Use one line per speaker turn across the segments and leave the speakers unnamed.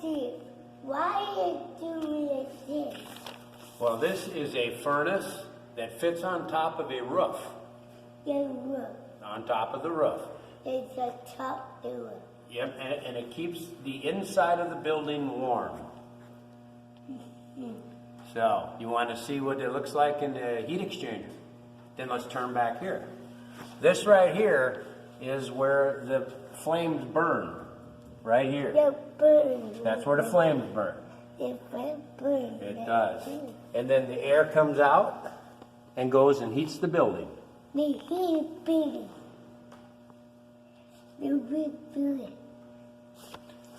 Steve, why are you doing this?
Well, this is a furnace that fits on top of a roof.
The roof.
On top of the roof.
It's a top of the roof.
Yep, and it keeps the inside of the building warm. So, you want to see what it looks like in the heat exchanger? Then let's turn back here. This right here is where the flames burn. Right here.
The burn.
That's where the flames burn.
The burn.
It does. And then the air comes out and goes and heats the building.
The heat building. The big building.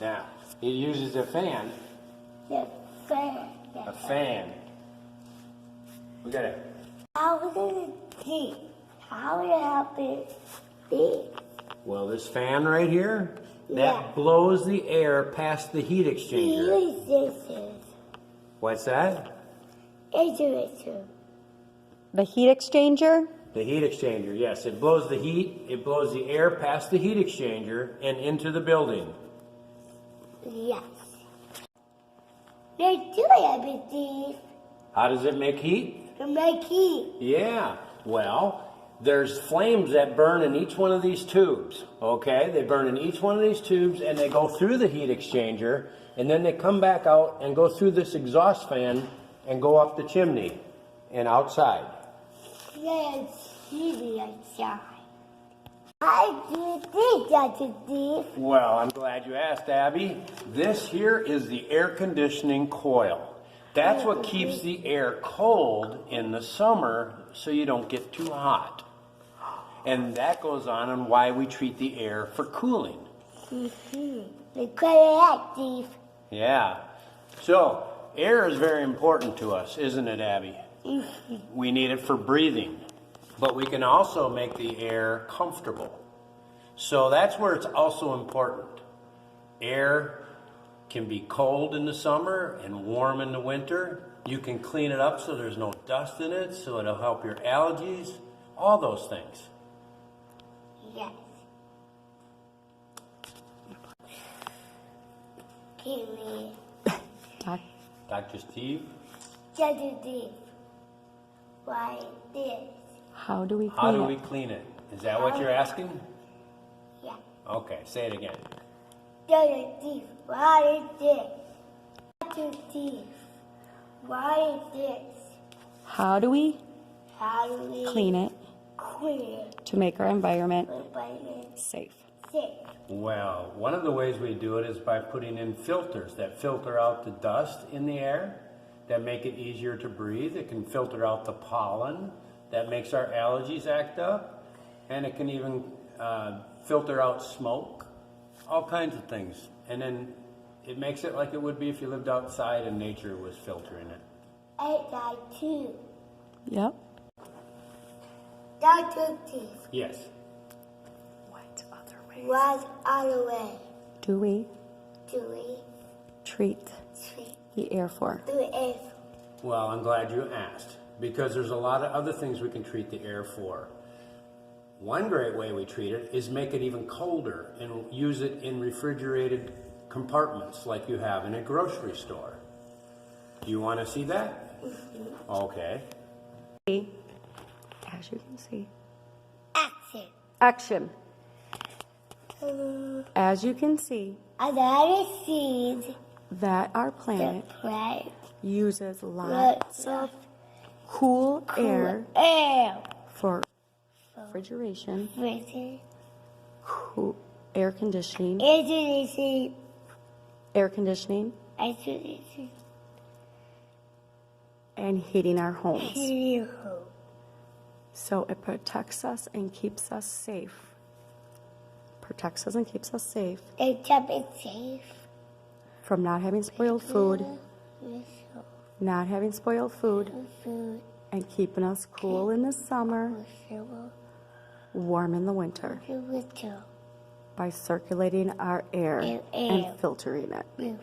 Now, it uses a fan.
The fan.
A fan. We got it.
How does it heat? How would it happen? This.
Well, this fan right here, that
Yeah.
blows the air past the heat exchanger.
This.
What's that?
It's
The heat exchanger?
The heat exchanger, yes. It blows the heat, it blows the air past the heat exchanger and into the building.
Yes. They do everything
How does it make heat?
to make heat.
Yeah, well, there's flames that burn in each one of these tubes, okay? They burn in each one of these tubes and they go through the heat exchanger and then they come back out and go through this exhaust fan and go up the chimney and outside.
Let's see outside. I do think that's a thief.
Well, I'm glad you asked, Abby. This here is the air conditioning coil. That's what keeps the air cold in the summer so you don't get too hot. And that goes on why we treat the air for cooling.
They call it thief.
Yeah. So, air is very important to us, isn't it, Abby? We need it for breathing. But we can also make the air comfortable. So that's where it's also important. Air can be cold in the summer and warm in the winter. You can clean it up so there's no dust in it, so it'll help your allergies, all those things.
Yes. Give me
Dr. Steve,
just a thief. Why this?
How do we clean
how do
it?
we clean it? Is that what you're asking?
Yeah.
Okay, say it again.
Just a thief. Why is this? Just a thief. Why is this?
How do we
How do we
clean it
clean it?
to make our environment
Environment
safe?
safe.
Well, one of the ways we do it is by putting in filters that filter out the dust in the air, that make it easier to breathe. It can filter out the pollen that makes our allergies act up, and it can even filter out smoke, all kinds of things. And then it makes it like it would be if you lived outside and nature was filtering it.
I got two.
Yep.
Dr. Thief.
Yes.
What other way
What other way
do we
do we
treat
treat
the air for?
do it?
Well, I'm glad you asked, because there's a lot of other things we can treat the air for. One great way we treat it is make it even colder and use it in refrigerated compartments like you have in a grocery store. Do you want to see that? Okay.
As you can see.
Action.
Action. As you can see,
Another seed.
that our
The
planet
plant.
uses lots of cool air
Air.
for refrigeration,
Freezing.
air conditioning,
Isolation. Isolation.
and heating our homes.
Heating.
So it protects us and keeps us safe. Protects us and keeps us safe
They kept it safe.
from not having spoiled food, not having spoiled food,
Food.
and keeping us cool in the summer, warm in the winter
Winter.
by circulating our air
Air.
and filtering it.
Move.